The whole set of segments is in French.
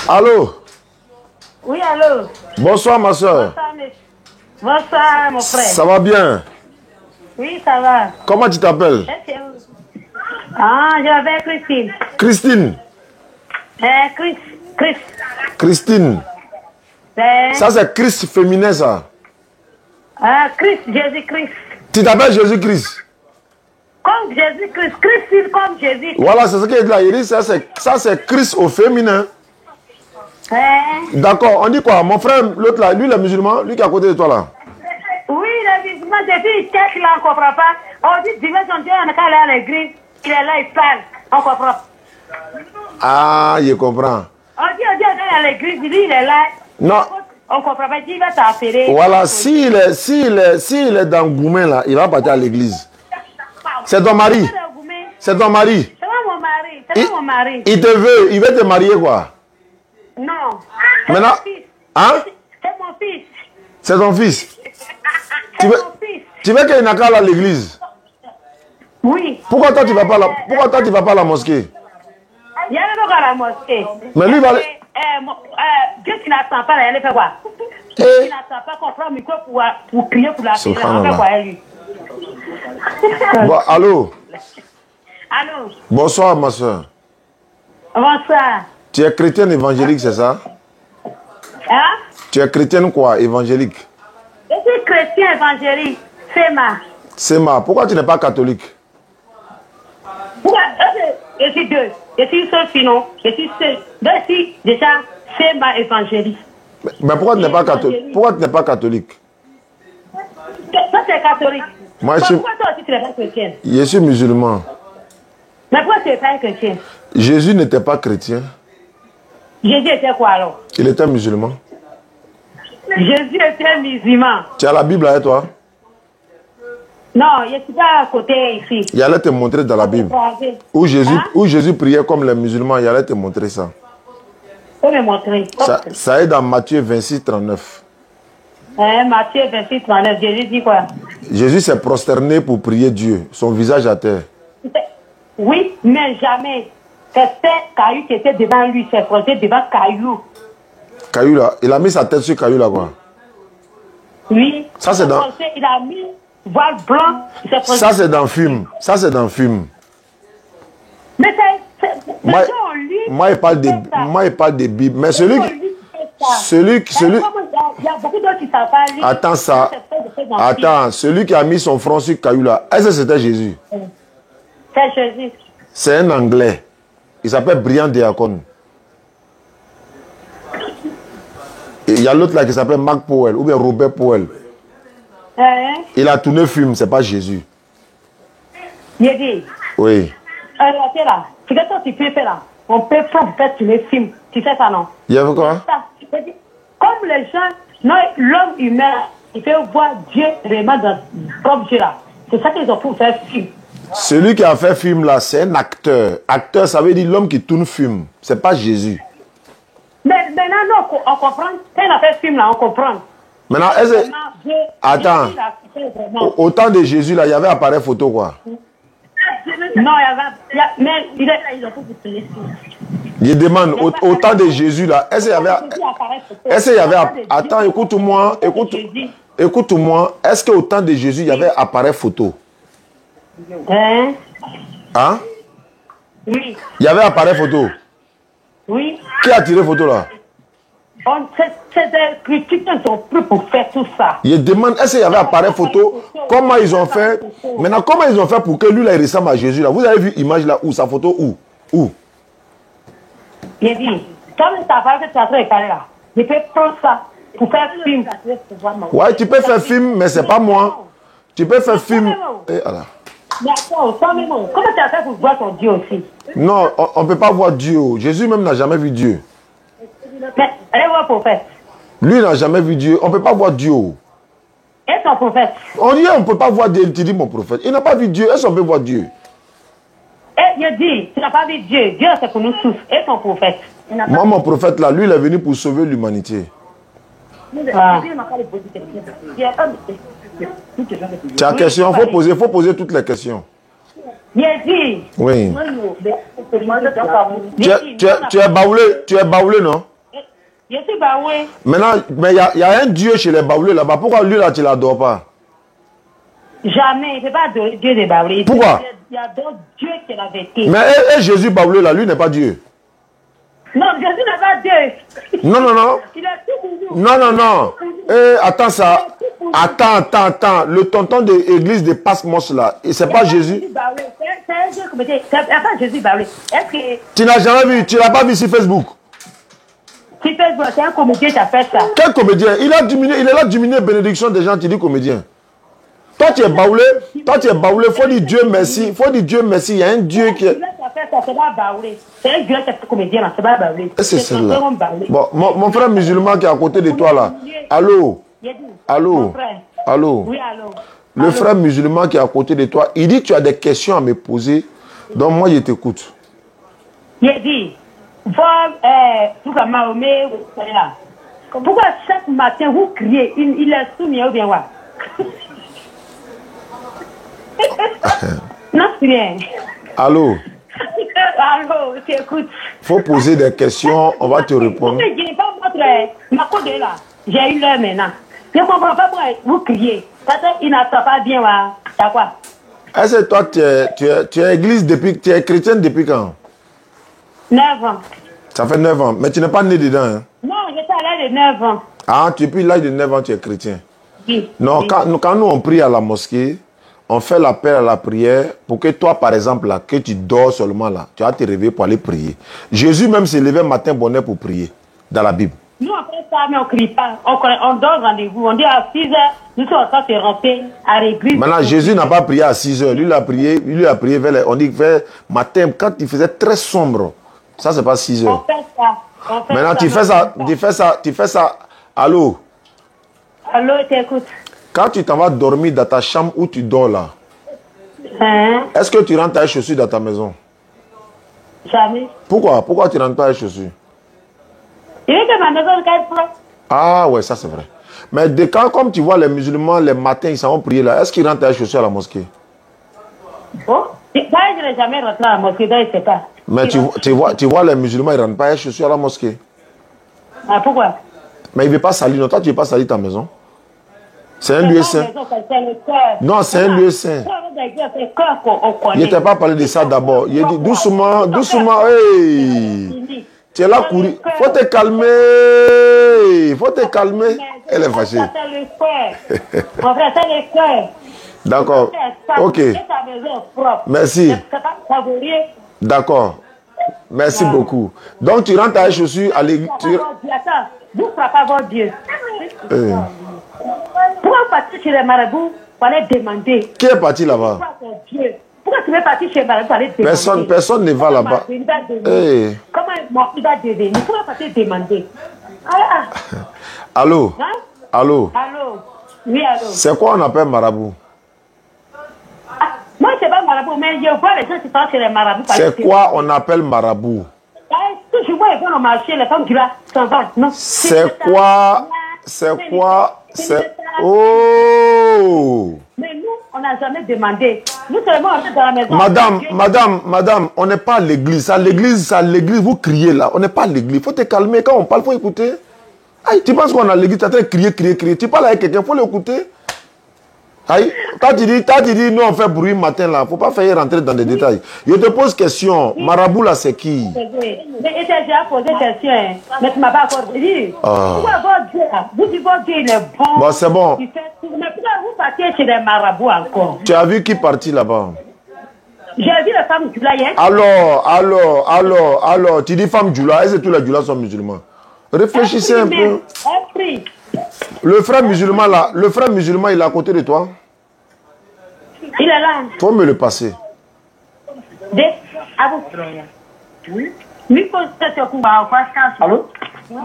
Allô? Oui, allô? Bonsoir, ma soeur. Bonsoir, mon frère. Ça va bien? Oui, ça va. Comment tu t'appelles? Ah, je m'appelle Christine. Christine. Chris. Christine. Ça, c'est Christ féminin, ça. Ah, Christ, Jésus-Christ. Tu t'appelles Jésus-Christ? Comme Jésus-Christ. Christine comme Jésus. Voilà, c'est ce qu'il dit là. Il dit ça, c'est Christ au féminin. D'accord, on dit quoi? Mon frère, l'autre là, lui, le musulman, lui qui est à côté de toi là. Oui, le musulman, depuis qu'est-ce qu'il ne comprend pas. On dit dimanche, on dit, on est allé à l'église. Il est là, il parle. On comprend. Ah, je comprends. On dit, on est à l'église, lui, il est là. Non. On comprend pas, il va t'appeler. Voilà, s'il est dans Goumen là, il va partir à l'église. C'est ton mari. C'est ton mari. C'est mon mari. C'est mon mari. Il veut te marier quoi? Non. Maintenant, hein? C'est mon fils. C'est ton fils. C'est mon fils. Tu veux qu'il n'a qu'à aller à l'église? Oui. Pourquoi toi tu vas pas à la mosquée? Il y a le gars à la mosquée. Mais lui va aller. Dieu qui n'attend pas, il fait quoi? Dieu qui n'attend pas qu'on prend le micro pour crier pour la fille. On fait quoi lui? Bon, allô? Allô? Bonsoir ma soeur. Bonsoir. Tu es chrétienne évangélique, c'est ça? Hein? Tu es chrétienne quoi, évangélique? Je suis chrétien évangélique. C'est ma. Pourquoi tu n'es pas catholique? Pourquoi? Je suis deux. Je suis seul sinon. Je suis seul. Je suis déjà c'est ma évangélique. Mais pourquoi tu n'es pas catholique? Pourquoi tu n'es pas catholique? Toi, tu es catholique. Moi, pourquoi toi aussi tu n'es pas chrétienne? Je suis musulman. Mais pourquoi tu n'es pas chrétien? Jésus n'était pas chrétien. Jésus était quoi alors? Il était musulman. Jésus était musulman. Tu as la Bible avec toi? Non, je suis pas à côté ici. Il allait te montrer dans la Bible. Où Jésus priait comme les musulmans, il allait te montrer ça. Faut me montrer. Ça est dans Matthieu 26, 39. Matthieu 26, 39, Jésus dit quoi? Jésus s'est prosterné pour prier Dieu, son visage à terre. Oui, mais jamais. C'était Caillou qui était devant lui, s'est prosterné devant Caillou. Caillou là, il a mis sa tête sur Caillou là quoi? Oui. Ça c'est dans... Il a mis voile blanc. Ça c'est dans le film. Ça c'est dans le film. Mais moi il parle de Bible. Mais celui il y a beaucoup d'autres qui savent pas lire. Attends ça. Attends, celui qui a mis son front sur Caillou là, est-ce que c'était Jésus? C'est Jésus. C'est un Anglais. Il s'appelle Brian Deacon. Il y a l'autre là qui s'appelle Mark Powell ou bien Robert Powell. Il a tourné film, c'est pas Jésus. Il dit. Oui. Là, c'est que toi tu peux faire là. On peut faire tourner film. Tu sais ça non? Il y avait quoi? Comme les gens, non, l'homme humain, il peut voir Dieu vraiment comme Dieu là. C'est ça qu'ils ont pour faire film. Celui qui a fait film là, c'est un acteur. Acteur, ça veut dire l'homme qui tourne film. C'est pas Jésus. Mais maintenant, non, on comprend. Quand il a fait film là, on comprend. Maintenant, attends. Au temps de Jésus là, il y avait appareil photo quoi? Non, il y avait. Mais ils ont tout filmé. Je demande, au temps de Jésus là, est-ce qu'il y avait. Attends, écoute-moi. Écoute-moi. Est-ce qu'au temps de Jésus, il y avait appareil photo? Hein? Oui. Il y avait appareil photo? Oui. Qui a tiré photo là? C'est des critiques qui sont plus pour faire tout ça. Je demande, est-ce qu'il y avait appareil photo? Comment ils ont fait? Maintenant, comment ils ont fait pour que lui là, il ressemble à Jésus là? Vous avez vu l'image là où? Sa photo où? Où? J'ai dit, comme ça va que tu as fait là, je peux prendre ça pour faire film. Ouais, tu peux faire film, mais c'est pas moi. Tu peux faire film. Et alors. Mais attends, comment tu as fait pour voir ton Dieu aussi? Non, on ne peut pas voir Dieu. Jésus même n'a jamais vu Dieu. Mais allez voir le prophète. Lui n'a jamais vu Dieu. On ne peut pas voir Dieu. Et ton prophète? On dit on ne peut pas voir Dieu. Tu dis mon prophète. Il n'a pas vu Dieu. Est-ce qu'on peut voir Dieu? Et je dis, tu n'as pas vu Dieu. Dieu c'est pour nous tous. Et ton prophète? Moi, mon prophète là, lui, il est venu pour sauver l'humanité. Ah. Tu as une question, il faut poser toutes les questions. Dit. Oui. Tu es baoulé, non? Je suis baoulé. Maintenant, mais il y a un Dieu chez les baoulés là-bas. Pourquoi lui là, tu ne l'adores pas? Jamais. Il ne peut pas adorer Dieu des baoulés. Pourquoi? Il y a d'autres dieux qui est la vérité. Mais et Jésus baoulé là, lui n'est pas Dieu. Non, Jésus n'est pas Dieu. Non, non, non. Il a tout pour nous. Non, non, non. Attends ça. Attends. Le tonton de l'église de Pasmos là, c'est pas Jésus. C'est un Dieu comme Dieu. C'est pas Jésus baoulé. Est-ce que... Tu n'as jamais vu, tu l'as pas vu sur Facebook. Si Facebook, c'est un comédien qui a fait ça. Quel comédien? Il est là diminuer bénédiction des gens, tu dis comédien. Toi tu es baoulé, faut dire Dieu merci, il y a un Dieu qui est... C'est pas baoulé. C'est un Dieu qui est comédien, c'est pas baoulé. C'est celle-là. Bon, mon frère musulman qui est à côté de toi là. Allô? Oui, allô. Le frère musulman qui est à côté de toi, il dit que tu as des questions à me poser, donc moi je t'écoute. Il dit, pourquoi Mahomet, pourquoi chaque matin vous criez, il est soumis ou bien quoi? Non, c'est rien. Allô? Allô, t'écoutes. Faut poser des questions, on va te répondre. J'ai eu l'heure maintenant. Je ne comprends pas pourquoi vous criez. Il n'attend pas bien. T'as quoi? Est-ce que toi, tu es église depuis, tu es chrétienne depuis quand? 9 ans. Ça fait 9 ans. Mais tu n'es pas né dedans. Hein? Non, j'étais à l'âge de 9 ans. Ah, depuis l'âge de 9 ans, tu es chrétien. Oui. Non, oui. Quand nous on prie à la mosquée, on fait l'appel à la prière pour que toi, par exemple, là, que tu dors seulement là, tu vas te réveiller pour aller prier. Jésus même s'est levé matin bonheur pour prier, dans la Bible. Nous, après ça, mais on ne crie pas. On donne rendez-vous. On dit à 6 heures, nous sommes en train de rentrer à l'église. Maintenant, Jésus n'a pas prié à 6 heures. Lui, il a prié vers, on dit vers matin, quand il faisait très sombre. Ça, c'est pas 6 heures. On fait ça. Maintenant, tu fais ça. Allô? Allô, t'écoutes. Quand tu t'en vas dormir dans ta chambre où tu dors là, Hein? est-ce que tu rentres avec chaussures dans ta maison? Jamais. Pourquoi? Pourquoi tu rentres pas avec chaussures? Il est que ma maison est propre. Ah ouais, ça c'est vrai. Mais quand, comme tu vois les musulmans, les matins, ils s'en vont prier là, est-ce qu'ils rentrent avec chaussures à la mosquée? Oh, je n'ai jamais rentré à la mosquée, donc je ne sais pas. Mais tu vois les musulmans, ils ne rentrent pas avec chaussures à la mosquée. Ah, pourquoi? Mais ils ne veulent pas salir, non? Toi, tu ne veux pas salir ta maison? C'est un lieu saint. Non, c'est un lieu saint. Je ne t'ai pas parlé de ça d'abord. Il dit doucement, doucement. Hey. Tu es là courir. Faut te calmer. Faut te calmer. Elle est fâchée. Mon frère, c'est le cœur. D'accord. Ok. Merci. D'accord. Merci beaucoup. Donc tu rentres à la chaussure à l'église. Vous ne frappez pas Dieu. Pourquoi partir chez les marabouts pour aller demander? Qui est parti là-bas? Pourquoi tu veux partir chez les marabouts pour aller demander? Personne ne va là-bas. Hey. Comment il va devenir? Pourquoi partir demander? Allô? Hein? Allô? Allô? Oui, allô? C'est quoi on appelle marabout? Moi, je ne sais pas marabout, mais je vois les gens qui sont chez les marabouts. C'est quoi on appelle marabout? Toujours moi, ils vont au marché, les femmes qui s'en vont. C'est quoi? Oh! Mais nous, on n'a jamais demandé. Nous seulement, on est dans la maison. Madame, on n'est pas à l'église. À l'église, vous criez là. On n'est pas à l'église. Il faut te calmer. Quand on parle, il faut écouter. Aïe, tu penses qu'on est à l'église, tu es en train de crier. Tu parles avec quelqu'un, il faut l'écouter. Aïe, quand tu dis, nous on fait bruit matin là, il ne faut pas faire rentrer dans des détails. Je te pose question, marabout là c'est qui? Mais j'ai déjà posé question, mais tu ne m'as pas encore dit. Pourquoi votre Dieu là? Vous dites votre Dieu il est bon. Bon, c'est bon. Mais pourquoi vous partez chez les marabouts encore? Tu as vu qui partit là-bas? J'ai vu les femmes Djoula hier. Alors, tu dis femme Djoula, est-ce que tous les Djoula sont musulmans? Réfléchissez un peu. Le frère musulman là, il est à côté de toi? Il est là. Faut me le passer.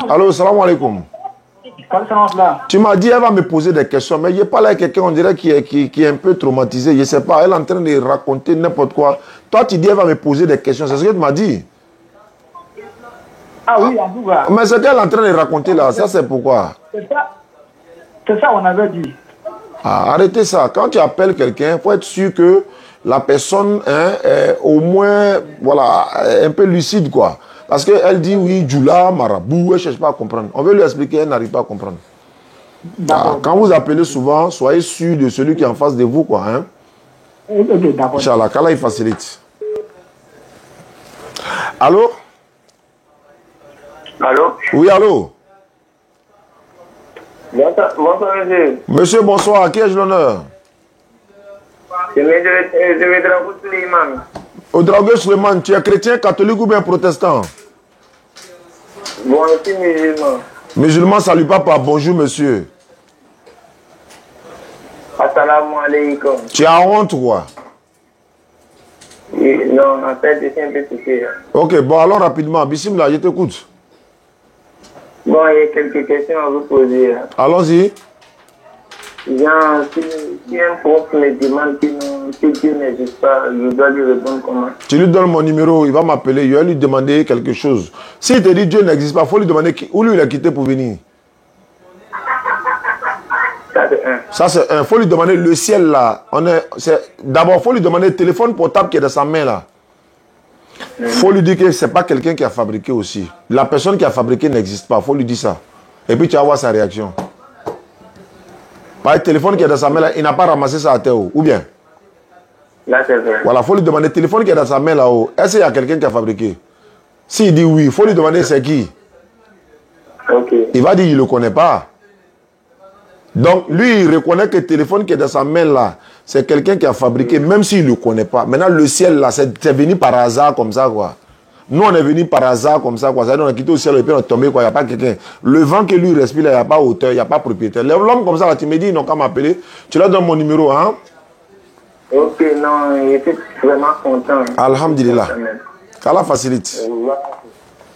Allô, salam alaikum. Tu m'as dit elle va me poser des questions, mais il pas là quelqu'un, on dirait qui est un peu traumatisé, je ne sais pas, elle est en train de raconter n'importe quoi. Toi tu dis elle va me poser des questions, c'est ce que tu m'as dit? Ah oui, mais ce qu'elle est en train de raconter là, ça c'est pourquoi? C'est ça on avait dit. Ah, arrêtez ça. Quand tu appelles quelqu'un, il faut être sûr que la personne est au moins voilà, un peu lucide, quoi. Parce qu'elle dit oui, Djoula, marabout, elle ne cherche pas à comprendre. On veut lui expliquer, elle n'arrive pas à comprendre. Quand vous appelez souvent, soyez sûr de celui qui est en face de vous, quoi. Hein? Ok, d'accord. Inch'Allah, qu'Allah il facilite. Allô? Allô? Oui, allô? Bonsoir, monsieur. Monsieur, bonsoir. À qui ai-je l'honneur? Je vais Drago Suleiman. Ouedraogo Suleiman, tu es chrétien, catholique ou bien protestant? Bon, je suis musulman. Musulman, salut papa. Bonjour, monsieur. Assalamu alaikum. Tu as honte, quoi? Non, en fait, je suis un peu touché. Ok, bon, alors rapidement. Bismillah, je t'écoute. Bon, il y a quelques questions à vous poser. Allons-y. Genre, si un prof me demande que Dieu n'existe pas, je dois lui répondre comment? Tu lui donnes mon numéro, il va m'appeler, il va lui demander quelque chose. S'il te dit Dieu n'existe pas, il faut lui demander où lui il a quitté pour venir. Ça, c'est un. Ça, c'est un. Il faut lui demander le ciel là. D'abord, il faut lui demander le téléphone portable qui est dans sa main là. Il faut lui dire que ce n'est pas quelqu'un qui a fabriqué aussi. La personne qui a fabriqué n'existe pas. Il faut lui dire ça. Et puis tu vas voir sa réaction. Par le téléphone qui est dans sa main là, il n'a pas ramassé ça à terre ou bien? Là, c'est vrai. Voilà, il faut lui demander le téléphone qui est dans sa main là-haut. Est-ce qu'il y a quelqu'un qui a fabriqué? S'il dit oui, il faut lui demander c'est qui. Ok. Il va dire il ne le connaît pas. Donc lui, il reconnaît que le téléphone qui est dans sa main là, c'est quelqu'un qui a fabriqué, même s'il ne le connaît pas. Maintenant, le ciel là, c'est venu par hasard comme ça, quoi. Nous, on est venu par hasard comme ça, quoi. Ça veut dire, on a quitté au ciel et puis on est tombé, quoi. Il n'y a pas quelqu'un. Le vent que lui respire, il n'y a pas hauteur, il n'y a pas propriétaire. L'homme comme ça, là, tu me dis, ils n'ont qu'à m'appeler. Tu leur donnes mon numéro, hein? Ok, non, je suis vraiment content. Alhamdulillah. Qu'Allah facilite.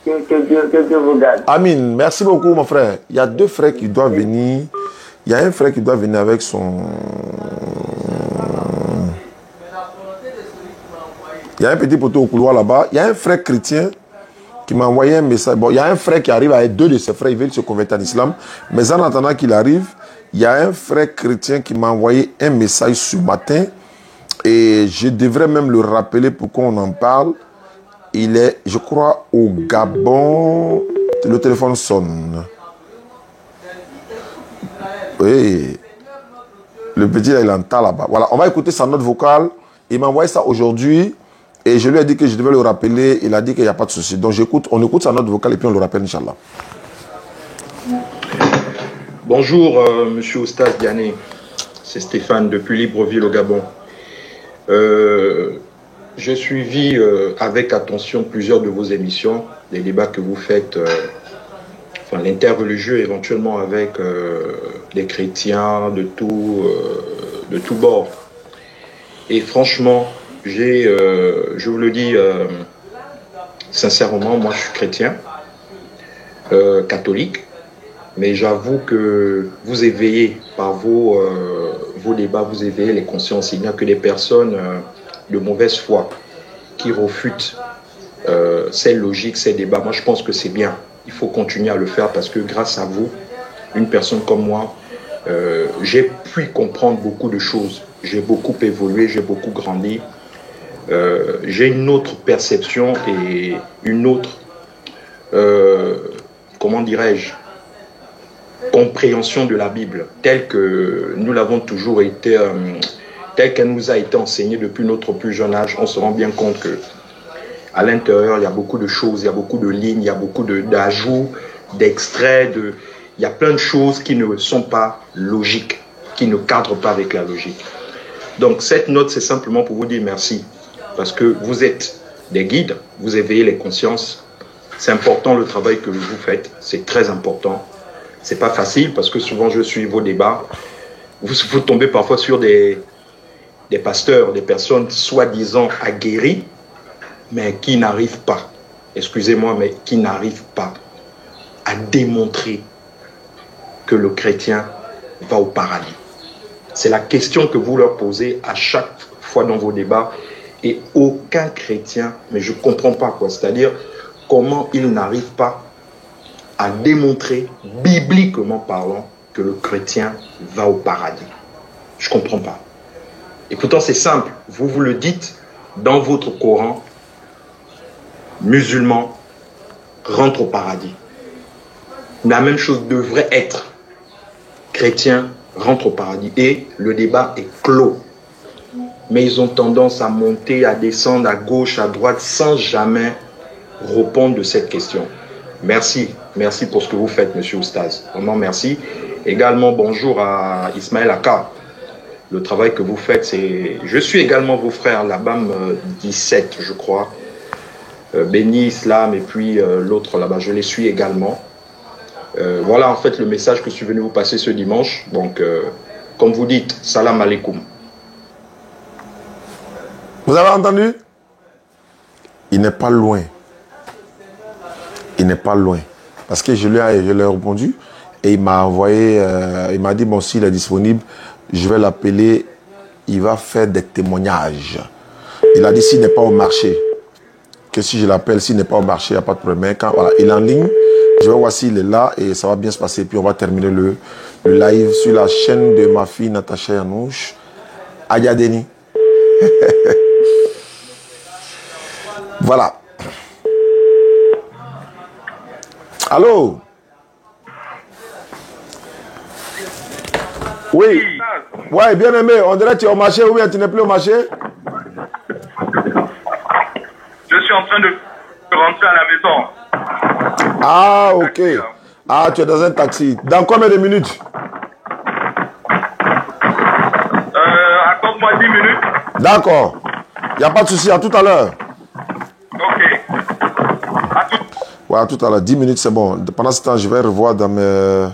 Que Dieu vous garde. Amin. Merci beaucoup, mon frère. Il y a deux frères qui doivent venir. Il y a un frère qui doit venir avec son... Il y a un petit poteau au couloir là-bas. Il y a un frère chrétien qui m'a envoyé un message. Bon, il y a un frère qui arrive avec deux de ses frères. Ils veulent se convertir en islam. Mais en attendant qu'il arrive, il y a un frère chrétien qui m'a envoyé un message ce matin. Et je devrais même le rappeler pour qu'on en parle. Il est, je crois, au Gabon. Le téléphone sonne. Oui. Le petit, là, il entend là-bas. Voilà, on va écouter sa note vocale. Il m'a envoyé ça aujourd'hui. Et je lui ai dit que je devais le rappeler. Il a dit qu'il n'y a pas de souci. Donc on écoute sa note vocale et puis on le rappelle, Inch'Allah. Bonjour, monsieur Oustaz Diané. C'est Stéphane depuis Libreville au Gabon. J'ai suivi avec attention plusieurs de vos émissions, les débats que vous faites, l'interreligieux éventuellement avec les chrétiens de tout bord. Et franchement, je vous le dis sincèrement, moi je suis chrétien, catholique, mais j'avoue que vous éveillez par vos débats, vous éveillez les consciences. Il n'y a que des personnes de mauvaise foi qui refutent ces logiques, ces débats. Moi je pense que c'est bien. Il faut continuer à le faire parce que grâce à vous, une personne comme moi, j'ai pu comprendre beaucoup de choses. J'ai beaucoup évolué, j'ai beaucoup grandi. J'ai une autre perception et une autre, comment dirais-je, compréhension de la Bible, telle que nous l'avons toujours été, telle qu'elle nous a été enseignée depuis notre plus jeune âge. On se rend bien compte que à l'intérieur, il y a beaucoup de choses, il y a beaucoup de lignes, il y a beaucoup d'ajouts, d'extraits, il y a plein de choses qui ne sont pas logiques, qui ne cadrent pas avec la logique. Donc cette note, c'est simplement pour vous dire merci, parce que vous êtes des guides, vous éveillez les consciences. C'est important le travail que vous faites, c'est très important. C'est pas facile parce que souvent je suis vos débats. Vous tombez parfois sur des pasteurs, des personnes soi-disant aguerries, mais qui n'arrivent pas, excusez-moi, mais qui n'arrivent pas à démontrer que le chrétien va au paradis. C'est la question que vous leur posez à chaque fois dans vos débats et aucun chrétien, mais je ne comprends pas quoi, c'est-à-dire comment ils n'arrivent pas à démontrer, bibliquement parlant, que le chrétien va au paradis. Je ne comprends pas. Et pourtant c'est simple, vous le dites dans votre Coran, musulman, rentre au paradis. La même chose devrait être chrétien rentre au paradis. Et le débat est clos. Mais ils ont tendance à monter, à descendre à gauche, à droite, sans jamais répondre de cette question. Merci. Merci pour ce que vous faites, monsieur Oustaz. Vraiment merci. Également, bonjour à Ismaël Aka. Le travail que vous faites, c'est... Je suis également vos frères, la BAM 17, je crois. Béni, Islam, et puis l'autre là-bas, je les suis également. Voilà en fait le message que je suis venu vous passer ce dimanche. Donc, comme vous dites, salam alaikum. Vous avez entendu? Il n'est pas loin. Il n'est pas loin. Parce que je lui ai répondu et il m'a envoyé, il m'a dit, bon, s'il est disponible, je vais l'appeler, il va faire des témoignages. Il a dit, s'il n'est pas au marché, que si je l'appelle, s'il n'est pas au marché, il n'y a pas de problème. Quand voilà, il est en ligne, je vais voir s'il est là et ça va bien se passer. Puis on va terminer le live sur la chaîne de ma fille Natacha Yanouche, Ayadeni. Voilà. Allô? Oui. Ouais, bien aimé. On dirait que tu es au marché ou bien tu n'es plus au marché? Je suis en train de rentrer à la maison. Ah, ok. Ah, tu es dans un taxi. Dans combien de minutes? Accorde-moi 10 minutes. D'accord. Il n'y a pas de souci. À tout à l'heure. Ok. À tout. Ouais, à tout à l'heure. 10 minutes, c'est bon. Pendant ce temps, je vais revoir dans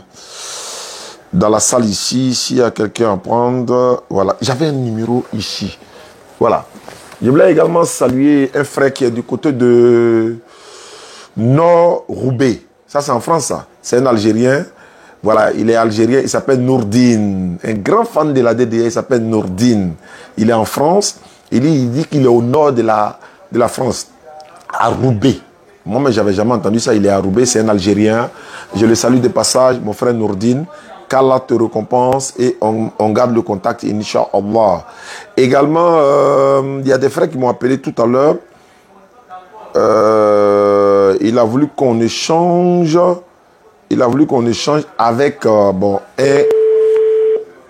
la salle ici, s'il y a quelqu'un à prendre. Voilà. J'avais un numéro ici. Voilà. Je voulais également saluer un frère qui est du côté de Nord-Roubaix. Ça, c'est en France, ça. C'est un Algérien. Voilà, il est algérien. Il s'appelle Nourdine. Un grand fan de la DDA. Il s'appelle Nourdine. Il est en France. Il dit qu'il est au nord de la France. À Roubaix. Moi, mais j'avais jamais entendu ça. Il est à Roubaix. C'est un Algérien. Je le salue de passage, mon frère Nourdine. qu'Allah te récompense et on garde le contact, Inch'Allah. Également, il y a des frères qui m'ont appelé tout à l'heure. Il a voulu qu'on échange. Il a voulu qu'on échange avec bon,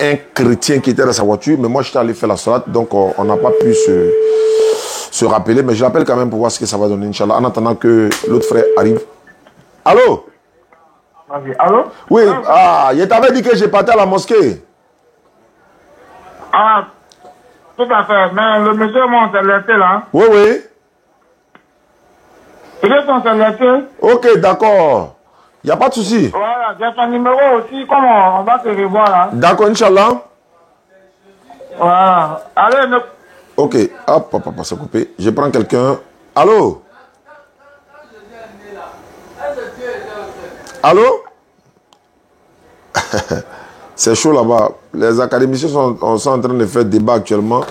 un chrétien qui était dans sa voiture. Mais moi, j'étais allé faire la salade, donc on n'a pas pu se rappeler. Mais je l'appelle quand même pour voir ce que ça va donner, Inch'Allah, en attendant que l'autre frère arrive. Allô? Allô? Oui, je t'avais dit que j'ai parti à la mosquée. Ah, tout à fait. Mais le monsieur m'a alerté là. Oui, oui. Il est son alerté. Ok, d'accord. Il n'y a pas de souci. Voilà, j'ai son numéro aussi. Comment on va se revoir là? D'accord, Inch'Allah. Voilà. Allez, Ok, hop, c'est coupé. Je prends quelqu'un. Allô? Allô? C'est chaud là-bas. Les académiciens sont en train de faire débat actuellement.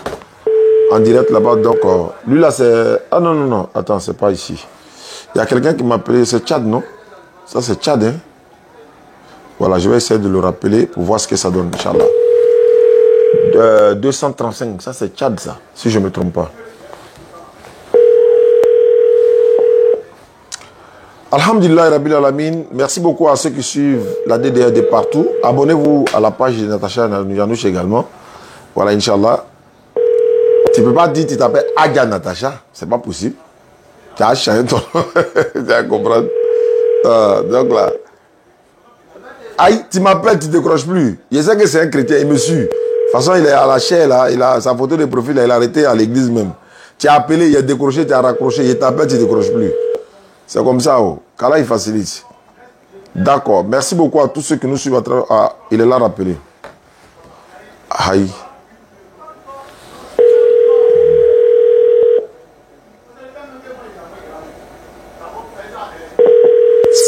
En direct là-bas. Donc, lui là, c'est... Ah non, non, non. Attends, c'est pas ici. Il y a quelqu'un qui m'a appelé. C'est Tchad, non? Ça, c'est Tchad, hein? Voilà, je vais essayer de le rappeler pour voir ce que ça donne, Inch'Allah. 235, ça c'est Tchad, ça, si je ne me trompe pas. Alhamdulillah Rabbil Alamin. Merci beaucoup à ceux qui suivent la DDR de partout. Abonnez-vous à la page de Natacha Yanouche également. Voilà, Inch'Allah. Tu ne peux pas dire que tu t'appelles Aga Natacha. C'est pas possible. Tu as changé ton nom. Tu vas comprendre. Donc là. Aïe, tu m'appelles, tu ne décroches plus. Je sais que c'est un chrétien, il me suit. De toute façon, il est à la chair, là, il a sa photo de profil, là, il a arrêté à l'église même. Tu as appelé, il a décroché, tu as raccroché, il t'appelle, tu ne décroches plus. C'est comme ça, oh. Qu'Allah, il facilite. D'accord. Merci beaucoup à tous ceux qui nous suivent à travers. Ah, il est là rappelé. Aïe.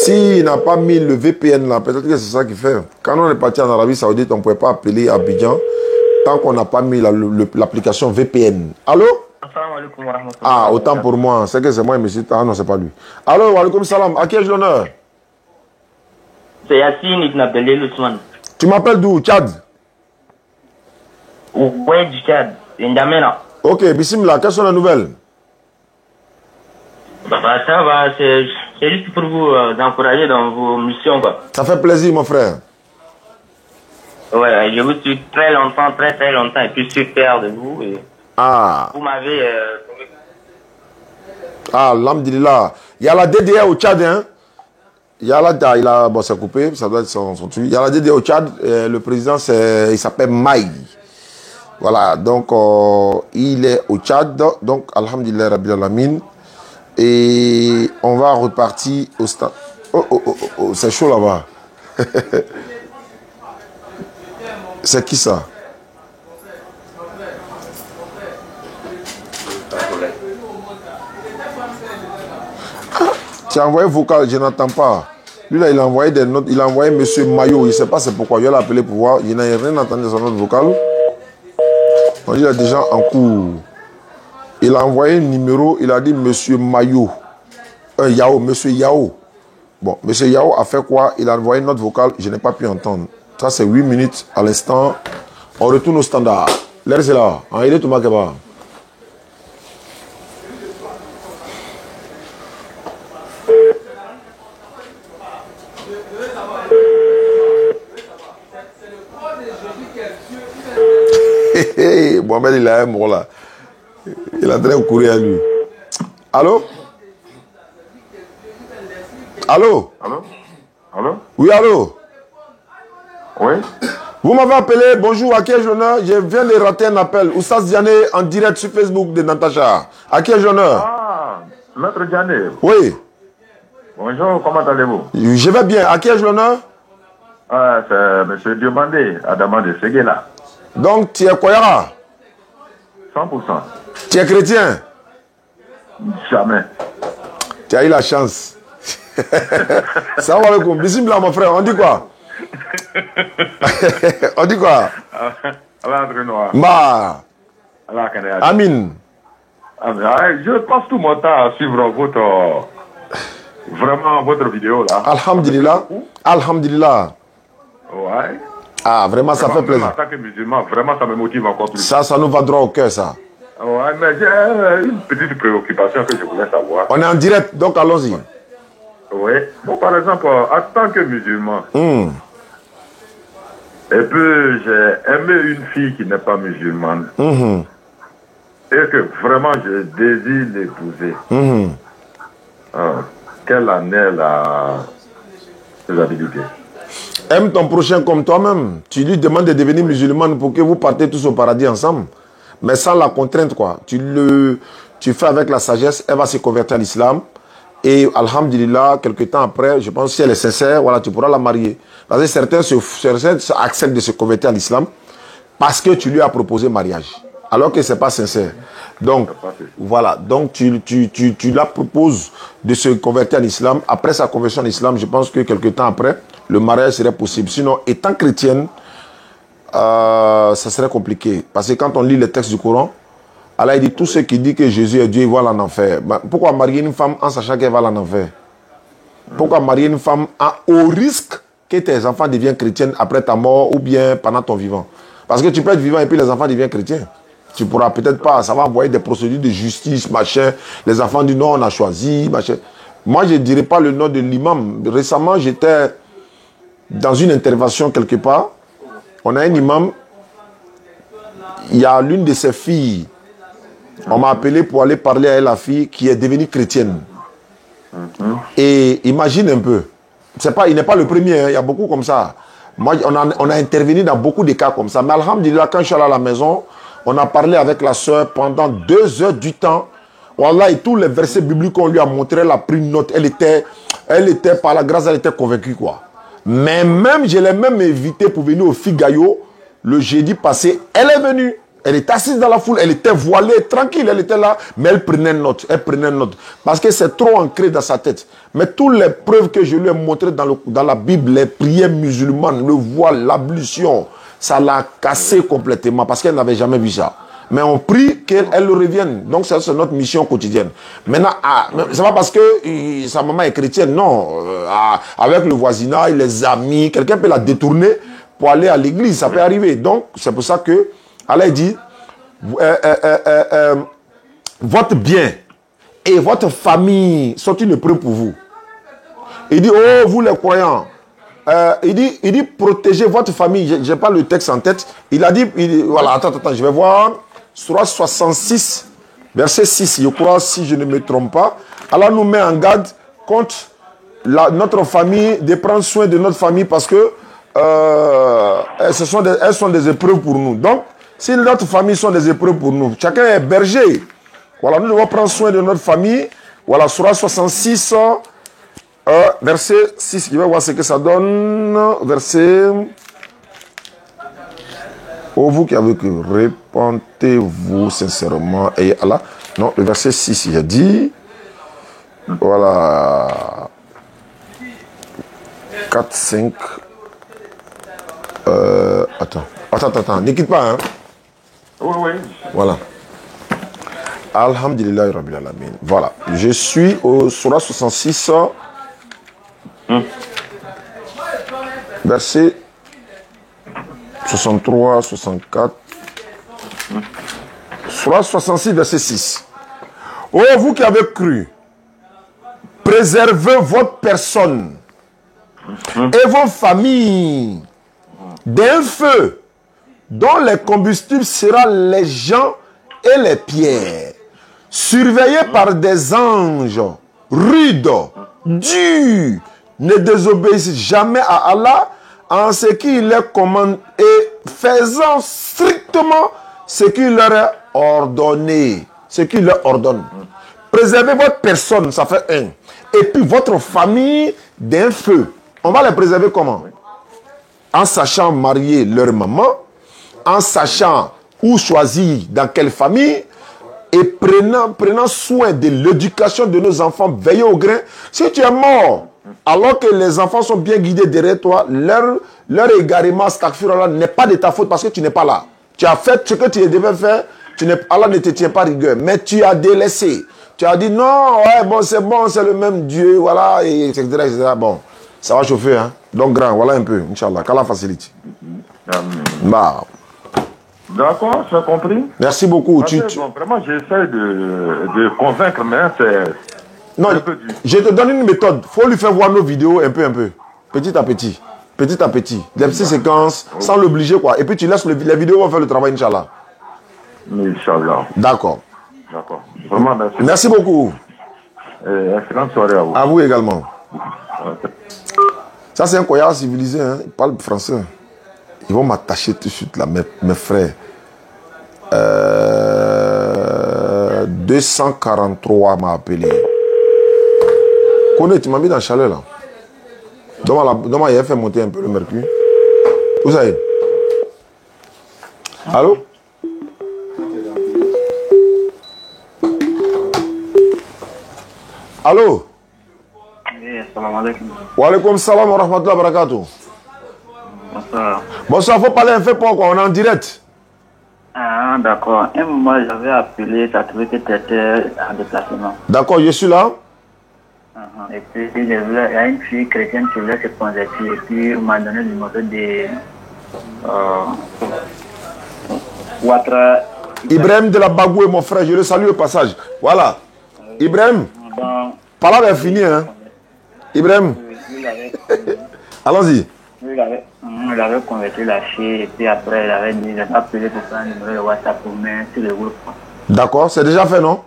S'il n'a pas mis le VPN là, peut-être que c'est ça qu'il fait. Quand on est parti en Arabie Saoudite, on ne pouvait pas appeler Abidjan tant qu'on n'a pas mis l'application VPN. Allô? Ah, autant pour moi. C'est que c'est moi, monsieur. Ah non, c'est pas lui. Allô, wa alaikum salam. À qui ai-je l'honneur? C'est Yassine Ibn Abdelil Ousmane. Tu m'appelles d'où? Tchad? Oui, du Tchad. N'Djamena. Ok, bismillah. Quelles sont les nouvelles? Bah, ça va. C'est juste pour vous encourager dans vos missions, quoi. Ça fait plaisir, mon frère. Ouais, je vous suis très longtemps, très longtemps, et puis je suis fier de vous. Et vous m'avez... Alhamdulillah. Il y a la DDR au Tchad, hein. Bon, c'est coupé, ça doit être son truc. Il y a la DDR au Tchad, le président, il s'appelle Maï. Voilà, donc il est au Tchad, donc Alhamdulillah Rabbil Alamin. Et on va repartir au stade. Oh, c'est chaud là-bas. C'est qui ça? Tu as envoyé vocal, je n'entends pas. Lui là, il a envoyé des notes, il a envoyé Monsieur Maillot, il ne sait pas c'est pourquoi. Je vais l'appeler pour voir, il n'a rien entendu de son note vocale. Donc, il est déjà en cours. Il a envoyé un numéro, il a dit Monsieur Maillot. Monsieur Yao. Bon, Monsieur Yao a fait quoi? Il a envoyé une note vocale, je n'ai pas pu entendre. Ça, c'est 8 minutes à l'instant. On retourne au standard. L'air, c'est là. Il est tout makeba. Mohamed, il a un mot là. Il est en train de courir à lui. Allô? Allô? Allô? Allô? Oui, allô? Oui? Vous m'avez appelé, bonjour, à qui ai-je l'honneur? Je viens de rater un appel. Oustaz Diané en direct sur Facebook de Natacha. À qui ai-je l'honneur? Ah, Maître Diané. Oui. Bonjour, comment allez-vous? Je vais bien. À qui ai-je l'honneur? Ah, c'est M. Diomandé, Adama de Seguela. Donc, tu es Koyara? 100%. Tu es chrétien? Jamais. Tu as eu la chance. Salam alaikum. Bismillah, mon frère. On dit quoi? On dit quoi? Amin. Je passe tout mon temps à suivre votre vidéo là. Alhamdulillah. Alhamdulillah. Ouais. Ah, vraiment, ça fait plaisir. En tant que musulman, vraiment, ça me motive encore plus. Ça nous va droit au cœur, ça. Ouais, mais j'ai une petite préoccupation que je voulais savoir. On est en direct, donc allons-y. Oui. Bon, par exemple, en tant que musulman, et puis j'ai aimé une fille qui n'est pas musulmane, et que vraiment je désire l'épouser. Quelle en est la faisabilité? Aime ton prochain comme toi-même. Tu lui demandes de devenir musulman pour que vous partez tous au paradis ensemble. Mais sans la contrainte, quoi. Tu fais avec la sagesse, elle va se convertir à l'islam. Et alhamdulillah, quelques temps après, je pense que si elle est sincère, voilà, tu pourras la marier. Parce que certains acceptent de se convertir à l'islam parce que tu lui as proposé mariage. Alors que ce n'est pas sincère. Donc, voilà. Donc, tu la proposes de se convertir à l'islam. Après sa conversion à l'islam, je pense que quelques temps après, le mariage serait possible. Sinon, étant chrétienne, ça serait compliqué. Parce que quand on lit les textes du Coran, Allah dit tout ce qui dit que Jésus est Dieu, il va en enfer. Pourquoi marier une femme en sachant qu'elle va en enfer? Pourquoi marier une femme au risque que tes enfants deviennent chrétiens après ta mort ou bien pendant ton vivant? Parce que tu peux être vivant et puis les enfants deviennent chrétiens. Tu pourras peut-être pas, ça va envoyer des procédures de justice, machin. Les enfants disent non, on a choisi, machin. Moi, je ne dirais pas le nom de l'imam. Récemment, j'étais dans une intervention quelque part. On a un imam, il y a l'une de ses filles. On m'a appelé pour aller parler à elle, la fille qui est devenue chrétienne. Et imagine un peu. Il n'est pas le premier, hein, il y a beaucoup comme ça. Moi, on a intervenu dans beaucoup de cas comme ça. Mais alhamdulillah, quand je suis allé à la maison, on a parlé avec la soeur pendant 2 heures du temps. Wallah, et tous les versets bibliques qu'on lui a montré, elle a pris une note. Elle était, par la grâce, elle était convaincue, quoi. Mais même, je l'ai même invitée pour venir au Figayo le jeudi passé. Elle est venue. Elle était assise dans la foule, elle était voilée, tranquille, elle était là, mais elle prenait note, parce que c'est trop ancré dans sa tête. Mais toutes les preuves que je lui ai montrées dans la Bible, les prières musulmanes, le voile, l'ablution, ça l'a cassé complètement, parce qu'elle n'avait jamais vu ça. Mais on prie qu'elle revienne. Donc c'est notre mission quotidienne. Maintenant, c'est pas parce que sa maman est chrétienne, non. Avec le voisinage, les amis, quelqu'un peut la détourner pour aller à l'église, ça peut arriver. Donc c'est pour ça que Allah dit, votre bien et votre famille sont une épreuve pour vous. Il dit, oh, vous les croyants. Il dit, protégez votre famille. Je n'ai pas le texte en tête. Il a dit, voilà, attends, je vais voir. Surah 66, verset 6, je crois, si je ne me trompe pas. Allah nous met en garde contre notre famille, de prendre soin de notre famille parce que elles sont des épreuves pour nous. Donc, si notre famille sont des épreuves pour nous, chacun est berger. Voilà, nous devons prendre soin de notre famille. Voilà, Surah 66, verset 6. Je vais voir ce que ça donne. Verset... Oh, vous qui avez que répentez-vous sincèrement. Et Allah. Non, le verset 6, il a dit. Voilà. 4, 5. Attends. Ne quitte pas, hein. Oui. Voilà. Alhamdulillah Rabbil Alamin. Voilà. Je suis au Surah 66. Verset 63, 64. Surah 66, verset 6. Oh, vous qui avez cru, préservez votre personne et vos familles d'un feu dont le combustible sera les gens et les pierres, surveillés par des anges rudes, durs. Ne désobéissez jamais à Allah en ce qu'il leur commande et faisant strictement ce qu'il leur a ordonné. Ce qu'il leur ordonne. Préservez votre personne, ça fait un. Et puis votre famille d'un feu. On va les préserver comment? En sachant marier leur maman, en sachant où choisir dans quelle famille, et prenant soin de l'éducation de nos enfants, veillez au grain. Si tu es mort, alors que les enfants sont bien guidés derrière toi, leur égarement, n'est pas de ta faute parce que tu n'es pas là. Tu as fait ce que tu devais faire, Allah ne te tient pas rigueur, mais tu as délaissé. Tu as dit non, ouais, bon, c'est le même Dieu, voilà, et etc., etc. Bon, ça va chauffer, hein. Donc, grand, voilà un peu, Inch'Allah, qu'Allah facilite. Bah. D'accord, j'ai compris. Merci beaucoup. Bon, vraiment, j'essaie de convaincre, mais c'est... Non, je te donne une méthode. Il faut lui faire voir nos vidéos un peu. Petit à petit. Petit à petit. Des petites séquences, sans l'obliger, quoi. Et puis tu laisses les vidéos vont faire le travail, Inch'Allah. Inch'Allah. D'accord. D'accord. Vraiment, merci. Merci beaucoup. Excellente soirée à vous. À vous également. Ça, c'est un Koya civilisé, hein. Il parle français. Ils vont m'attacher tout de suite, là, mes frères. 243 m'a appelé. Connais, tu m'as mis dans le chalet, là. Donne-moi, il a fait monter un peu le mercure. Où ça est? Allô? Allô? Oui, salam alaikum. Wa alaikum salam wa rahmatullahi wa barakatuh. Bonsoir. Bonsoir, il faut parler un peu pour quoi? On est en direct. Ah, d'accord. Un moment, j'avais appelé, tu as trouvé que tu étais en déplacement. D'accord, je suis là. Et puis, il y a une fille chrétienne qui voulait se convertir. Et puis, on m'a donné le numéro de Ouattara. Ibrahim de la Bagoué, mon frère, je le salue au passage. Voilà. Ibrahim, parole est finie, hein. Ibrahim. Allons-y. Il avait converti la fille et puis après il avait dit, il a appelé pour prendre le numéro de WhatsApp pour mettre sur le groupe. D'accord, c'est déjà fait, non?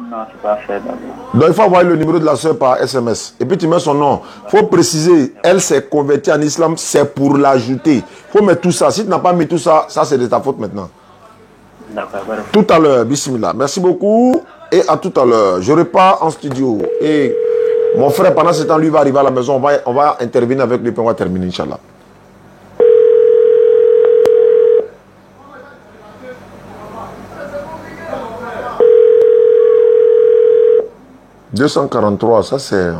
Non, c'est pas fait d'abord. Donc il faut envoyer le numéro de la soeur par SMS. Et puis tu mets son nom. Il faut préciser, elle s'est convertie en islam, c'est pour l'ajouter. Il faut mettre tout ça. Si tu n'as pas mis tout ça, ça c'est de ta faute maintenant. D'accord. Tout à l'heure, bismillah. Merci beaucoup et à tout à l'heure. Je repars en studio. Et mon frère, pendant ce temps, lui va arriver à la maison. On va intervenir avec lui et on va terminer, Inch'Allah. « 243, ça c'est...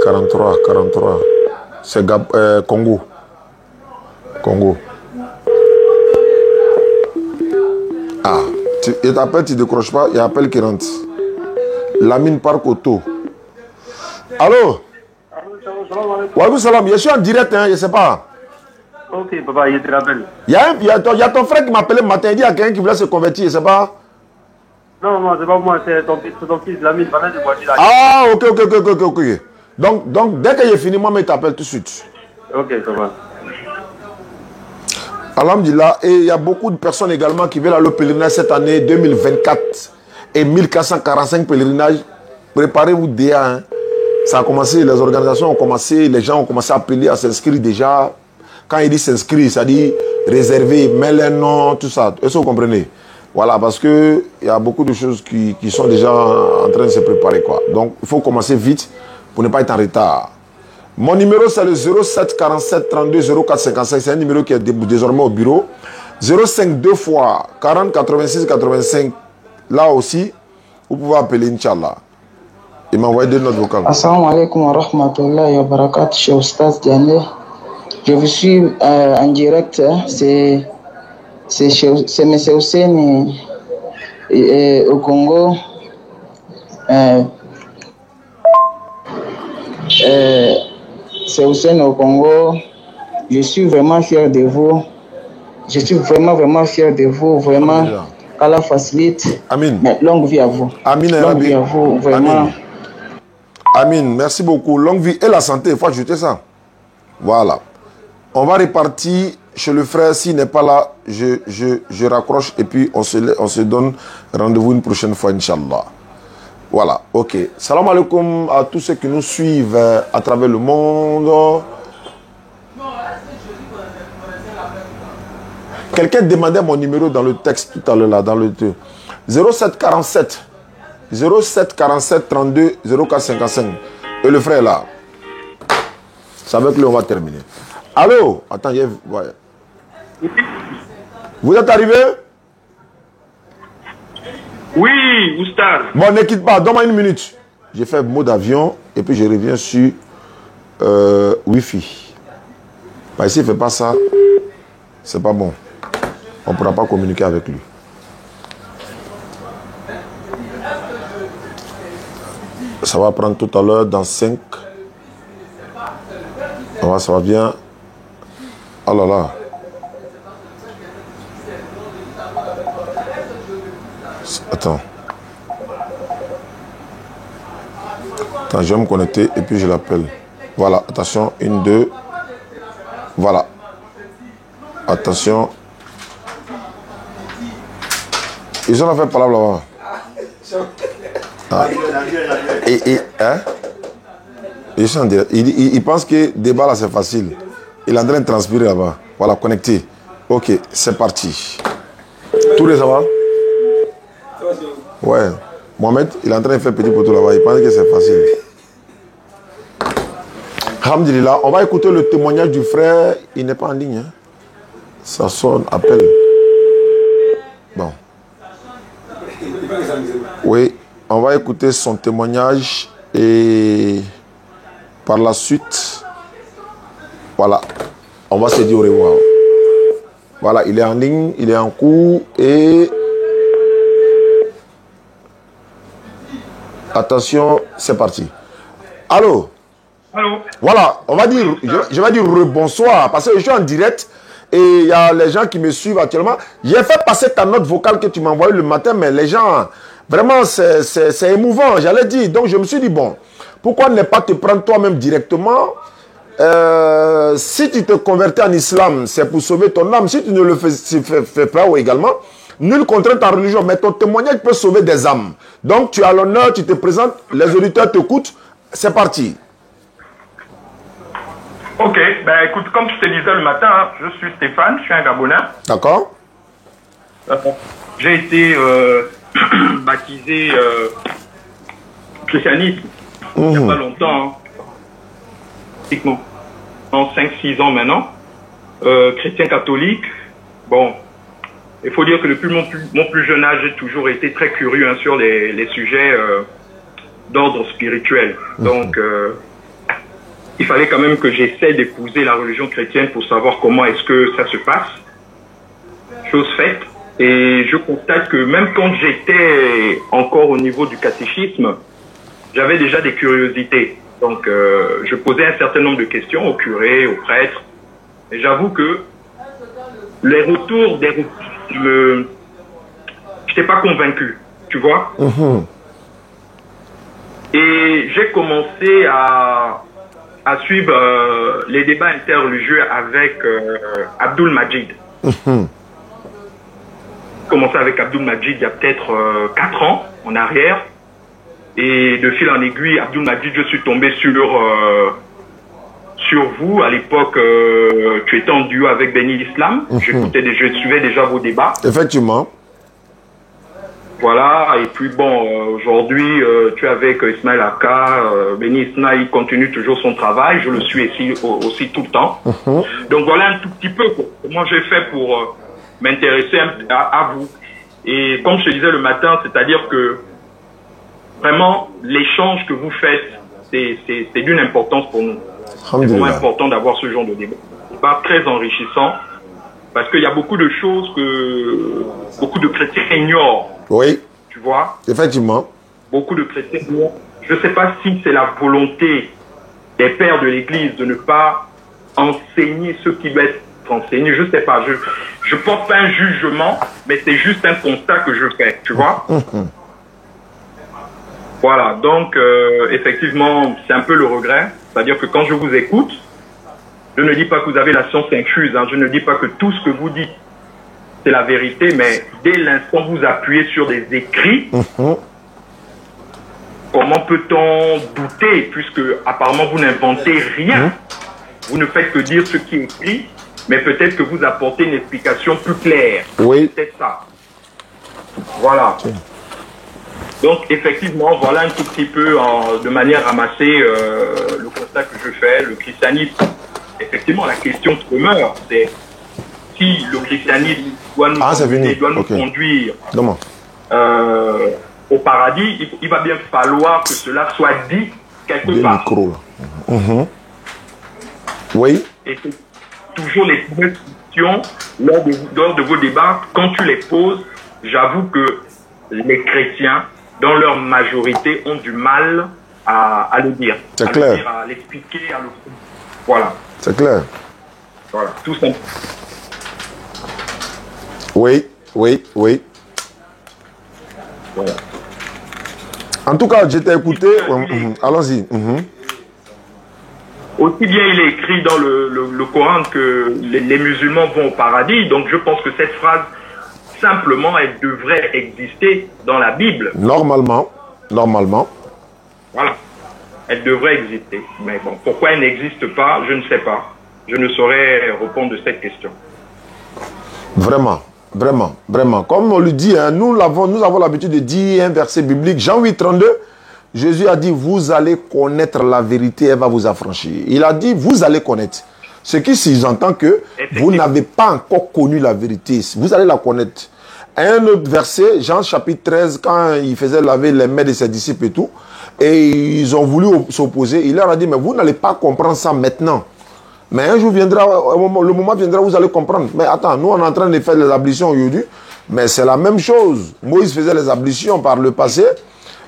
43. C'est Congo. Ah, il t'appelle, tu ne décroches pas, il appelle qui rentre. Lamine Park Auto. Allô? Wa salam, je suis en direct, hein, je ne sais pas. Ok, papa, je te rappelle. Il y a ton frère qui m'a appelé le matin, il dit à quelqu'un qui voulait se convertir, je ne sais pas. Non, non, c'est pas moi, c'est ton fils, l'ami de Vanessa de Boadi. Ah, ok. Donc, dès que j'ai fini, moi, il t'appelle tout de suite. Ok, ça va. Alhamdulillah, et il y a beaucoup de personnes également qui veulent aller au pèlerinage cette année 2024 et 1445 pèlerinages. Préparez-vous déjà. Hein. Ça a commencé, les organisations ont commencé, les gens ont commencé à appeler, à s'inscrire déjà. Quand il dit s'inscrire, ça dit réserver, mettre un nom, tout ça. Est-ce que vous comprenez? Voilà, parce qu'il y a beaucoup de choses qui sont déjà en train de se préparer, quoi. Donc, il faut commencer vite pour ne pas être en retard. Mon numéro, c'est le 07 47 32 04 55. C'est un numéro qui est désormais au bureau. 05 2 fois 40 86 85. Là aussi, vous pouvez appeler, Inch'Allah. Il m'a envoyé 2 notes vocales. Assalamu alaikum wa rahmatullahi wa barakatuh, chez Oustaz Diané. Je vous suis en direct. C'est M. Hussein au Congo. C'est Hussein au Congo. Je suis vraiment fier de vous. Je suis vraiment fier de vous. Vraiment, qu'Allah facilite. Amin. Mais longue vie à vous. Amin. Longue vie à vous, vraiment. Amin. Merci beaucoup. Longue vie et la santé. Il faut ajouter ça. Voilà. On va repartir chez le frère. S'il n'est pas là, je raccroche et puis on se donne rendez-vous une prochaine fois, Inch'Allah. Voilà, ok. Salam alaikum à tous ceux qui nous suivent à travers le monde. Quelqu'un demandait mon numéro dans le texte tout à l'heure, là, dans le 07 47 32 04 55. Et le frère là. C'est avec lui on va terminer. Allô? Attends, ouais. Vous êtes arrivé? Oui, Oustaz. Bon, ne quitte pas, donne-moi une minute. J'ai fait mode avion et puis je reviens sur Wi-Fi. Bah, s'il ne fait pas ça, c'est pas bon. On ne pourra pas communiquer avec lui. Ça va prendre tout à l'heure dans 5. Ça va bien. Oh là là. Attends. Attends, je vais me connecter et puis je l'appelle. Voilà, attention, 1, 2. Voilà. Attention. Ils ont fait parler là-bas. Ah. Hein? Il pense que débat là c'est facile. Il est en train de transpirer là-bas. Voilà, connecté. Ok, c'est parti. Tout ça va? Ouais. Mohamed, il est en train de faire petit poteau là-bas. Il pense que c'est facile. Alhamdulillah, on va écouter le témoignage du frère. Il n'est pas en ligne. Hein? Ça sonne, appelle. Bon. Oui, on va écouter son témoignage et par la suite, voilà, on va se dire au revoir. Voilà, il est en ligne, il est en cours et attention, c'est parti. Allô? Allô? Voilà, on va dire, je vais dire bonsoir parce que je suis en direct et il y a les gens qui me suivent actuellement. J'ai fait passer ta note vocale que tu m'as envoyée le matin, mais les gens, vraiment, c'est émouvant, j'allais dire. Donc je me suis dit, bon, pourquoi ne pas te prendre toi-même directement? Si tu te convertis en islam, c'est pour sauver ton âme. Si tu ne le fais pas également, nul contrainte en religion, mais ton témoignage peut sauver des âmes. Donc tu as l'honneur, tu te présentes, les auditeurs t'écoutent, c'est parti. Ok, ben écoute, comme je te disais le matin, hein, je suis Stéphane, je suis un Gabonais. D'accord. J'ai été baptisé christianisme il n'y a pas longtemps, pratiquement en 5-6 ans maintenant. Chrétien catholique. Bon, il faut dire que depuis mon plus jeune âge, j'ai toujours été très curieux hein, sur les sujets d'ordre spirituel. Donc, il fallait quand même que j'essaie d'épouser la religion chrétienne pour savoir comment est-ce que ça se passe. Chose faite. Et je constate que même quand j'étais encore au niveau du catéchisme, j'avais déjà des curiosités. Donc, je posais un certain nombre de questions au curé, aux prêtres. Et j'avoue que les retours je n'étais pas convaincu. Tu vois? Et j'ai commencé à suivre les débats interreligieux avec Abdul Majid. J'ai commencé avec Abdul Majid il y a peut-être 4 ans en arrière. Et de fil en aiguille, Abdul Majid, je suis tombé sur vous. À l'époque, tu étais en duo avec Béni Islam. Je suivais déjà vos débats. Effectivement. Voilà, et puis bon, aujourd'hui, tu es avec Ismaël Aka, Béni Ismaël continue toujours son travail, je le suis aussi tout le temps. Donc voilà un tout petit peu comment j'ai fait pour m'intéresser à vous. Et comme je te disais le matin, c'est-à-dire que vraiment, l'échange que vous faites, c'est d'une importance pour nous. C'est vraiment important d'avoir ce genre de débat. Pas très enrichissant, parce qu'il y a beaucoup de choses que beaucoup de chrétiens ignorent. Oui. Tu vois? Effectivement. Beaucoup de chrétiens ignorent. Je ne sais pas si c'est la volonté des pères de l'Église de ne pas enseigner ce qui doit être enseigné. Je ne sais pas. Je ne porte pas un jugement, mais c'est juste un constat que je fais. Tu vois? Voilà. Donc, effectivement, c'est un peu le regret. C'est-à-dire que quand je vous écoute, je ne dis pas que vous avez la science infuse. Hein. Je ne dis pas que tout ce que vous dites, c'est la vérité, mais dès l'instant où vous appuyez sur des écrits, comment peut-on douter, puisque apparemment vous n'inventez rien, vous ne faites que dire ce qui est écrit, mais peut-être que vous apportez une explication plus claire. Oui. C'est ça. Voilà. Donc effectivement, voilà un tout petit peu de manière ramassée le constat que je fais. Le christianisme, effectivement, la question qui demeure, c'est si le christianisme doit nous, conduire au paradis, il va bien falloir que cela soit dit quelque part. Oui. Et c'est toujours les questions lors de vos débats, quand tu les poses, j'avoue que les chrétiens, dans leur majorité, ont du mal à le dire. C'est clair. À l'expliquer, à le... Voilà. C'est clair. Voilà, tout simplement. Oui. Voilà. En tout cas, je t'ai écouté. Allons-y. Aussi bien il est écrit dans le Coran que les musulmans vont au paradis. Donc je pense que cette phrase, simplement, elle devrait exister dans la Bible. Normalement. Voilà. Elle devrait exister. Mais bon, pourquoi elle n'existe pas, je ne sais pas. Je ne saurais répondre de cette question. Vraiment. Comme on le dit, hein, nous avons l'habitude de dire un verset biblique. Jean 8, 32, Jésus a dit, vous allez connaître la vérité, elle va vous affranchir. Il a dit, vous allez connaître. Ce qui sous-entend que vous n'avez pas encore connu la vérité. Vous allez la connaître. Un autre verset, Jean chapitre 13, quand il faisait laver les mains de ses disciples et tout, et ils ont voulu s'opposer, il leur a dit, mais vous n'allez pas comprendre ça maintenant. Mais un jour viendra, le moment viendra où vous allez comprendre. Mais attends, nous on est en train de faire les ablutions aujourd'hui, mais c'est la même chose. Moïse faisait les ablutions par le passé,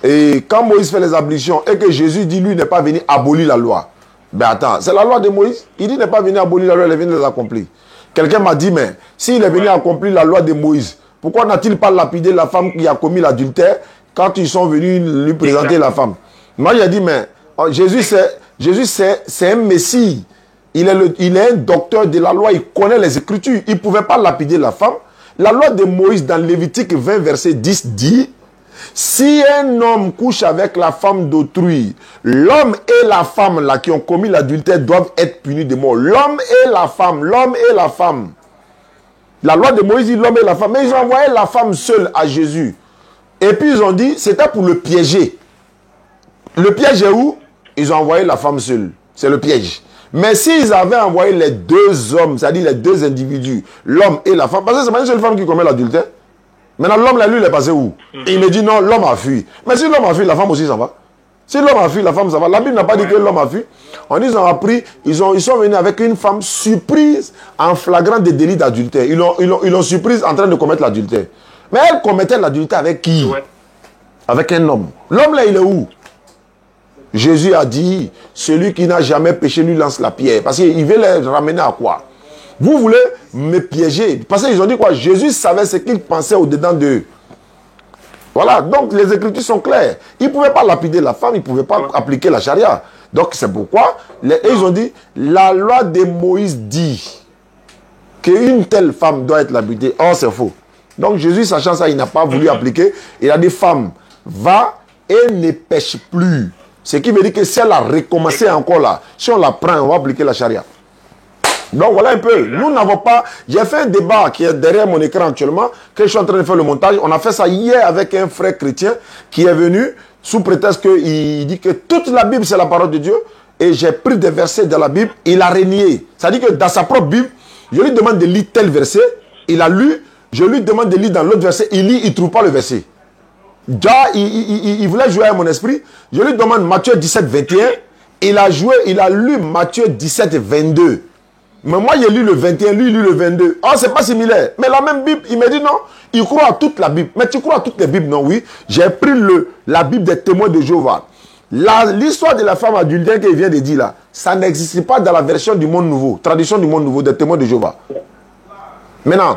et quand Moïse fait les ablutions, et que Jésus dit, lui n'est pas venu abolir la loi. Ben attends, c'est la loi de Moïse. Il dit, n'est pas venu abolir la loi, il est venu les accomplir. Quelqu'un m'a dit, mais s'il est venu accomplir la loi de Moïse, pourquoi n'a-t-il pas lapidé la femme qui a commis l'adultère quand ils sont venus lui présenter la femme? Moi, j'ai dit, mais Jésus, c'est un Messie. Il est un docteur de la loi, il connaît les Écritures. Il ne pouvait pas lapider la femme. La loi de Moïse, dans Lévitique 20, verset 10, dit, si un homme couche avec la femme d'autrui, l'homme et la femme là, qui ont commis l'adultère doivent être punis de mort. L'homme et la femme, l'homme et la femme. La loi de Moïse dit l'homme et la femme. Mais ils ont envoyé la femme seule à Jésus. Et puis ils ont dit, c'était pour le piéger. Le piège est où? Ils ont envoyé la femme seule. C'est le piège. Mais s'ils avaient envoyé les deux hommes, c'est-à-dire les deux individus, l'homme et la femme, parce que c'est pas une seule femme qui commet l'adultère. Maintenant, l'homme, lui, il est passé où? Et il me dit non, l'homme a fui. Mais si l'homme a fui, la femme aussi s'en va. Si l'homme a fui, la femme s'en va. La Bible n'a pas dit que l'homme a fui. Ils ont appris, ils sont venus avec une femme surprise en flagrant des délits d'adultère. Ils l'ont surprise en train de commettre l'adultère. Mais elle commettait l'adultère avec qui? Avec un homme. L'homme là, il est où? Jésus a dit, celui qui n'a jamais péché lui lance la pierre. Parce qu'il veut les ramener à quoi? Vous voulez me piéger? Parce qu'ils ont dit quoi? Jésus savait ce qu'ils pensaient au-dedans d'eux. Voilà, donc les Écritures sont claires. Ils ne pouvaient pas lapider la femme, ils ne pouvaient pas appliquer la charia. Donc c'est pourquoi ils ont dit, la loi de Moïse dit qu'une telle femme doit être lapidée. Or c'est faux. Donc Jésus, sachant ça, il n'a pas voulu appliquer. Il a dit, femme, va et ne pêche plus. Ce qui veut dire que si elle a recommencé encore là, si on la prend, on va appliquer la charia. Donc voilà un peu. Nous n'avons pas... J'ai fait un débat qui est derrière mon écran actuellement, que je suis en train de faire le montage. On a fait ça hier avec un frère chrétien qui est venu sous prétexte qu'il dit que toute la Bible c'est la parole de Dieu. Et j'ai pris des versets de la Bible, il a renié. C'est-à-dire que dans sa propre Bible, je lui demande de lire tel verset, il a lu, je lui demande de lire dans l'autre verset, il lit, il ne trouve pas le verset. Déjà, il voulait jouer à mon esprit. Je lui demande Matthieu 17, 21. Il a joué, il a lu Matthieu 17, 22. Mais moi, j'ai lu le 21, lui, il lit le 22. Oh, c'est pas similaire. Mais la même Bible, il m'a dit non, il croit à toute la Bible. Mais tu crois à toutes les Bibles? Non, oui. J'ai pris la Bible des témoins de Jéhovah. L'histoire de la femme adultère qu'il vient de dire là, ça n'existe pas dans la version du monde nouveau, tradition du monde nouveau des témoins de Jéhovah. Maintenant,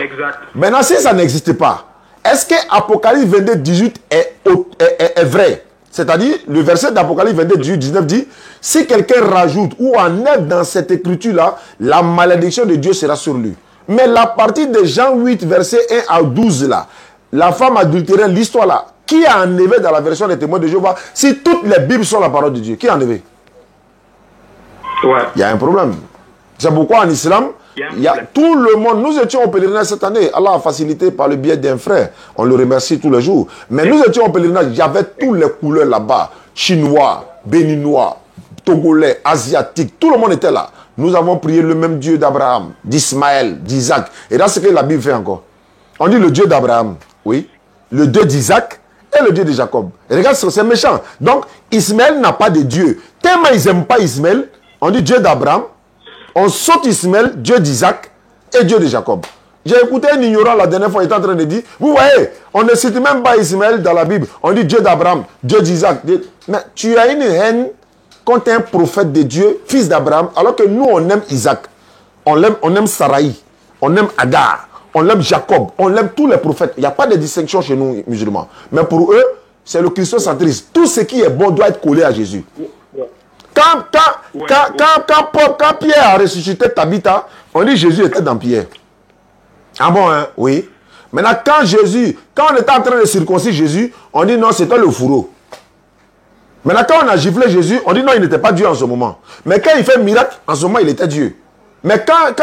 si ça n'existe pas, est-ce que Apocalypse 22, 18 est vrai? C'est-à-dire, le verset d'Apocalypse 22, 18, 19 dit, si quelqu'un rajoute ou enlève dans cette écriture-là, la malédiction de Dieu sera sur lui. Mais la partie de Jean 8, verset 1 à 12 là, la femme adultéraire, l'histoire là, qui a enlevé dans la version des témoins de Jéhovah? Si toutes les Bibles sont la parole de Dieu, qui a enlevé? Il y a un problème. C'est pourquoi en islam, il y a tout le monde. Nous étions au pèlerinage cette année. Allah a facilité par le biais d'un frère. On le remercie tous les jours. Mais nous étions au pèlerinage. Il y avait toutes les couleurs là-bas. Chinois, béninois, togolais, asiatiques. Tout le monde était là. Nous avons prié le même Dieu d'Abraham, d'Ismaël, d'Isaac. Et là, c'est ce que la Bible fait encore. On dit le Dieu d'Abraham, oui. Le Dieu d'Isaac et le Dieu de Jacob. Et regarde, c'est méchant. Donc, Ismaël n'a pas de Dieu. Tellement ils n'aiment pas Ismaël, on dit Dieu d'Abraham. On saute Ismaël, Dieu d'Isaac et Dieu de Jacob. J'ai écouté un ignorant la dernière fois, il était en train de dire, vous voyez, on ne cite même pas Ismaël dans la Bible. On dit Dieu d'Abraham, Dieu d'Isaac. Mais tu as une haine contre un prophète de Dieu, fils d'Abraham, alors que nous, on aime Isaac. On aime Saraï, on aime Agar, on aime Jacob, on aime tous les prophètes. Il n'y a pas de distinction chez nous, musulmans. Mais pour eux, c'est le christocentrisme. Tout ce qui est bon doit être collé à Jésus. Quand Pierre a ressuscité Tabitha, on dit Jésus était dans Pierre. Ah bon, hein? Oui. Maintenant, quand on était en train de circoncire Jésus, on dit non, c'était le fourreau. Maintenant, quand on a giflé Jésus, on dit non, il n'était pas Dieu en ce moment. Mais quand il fait un miracle, en ce moment, il était Dieu. Mais quand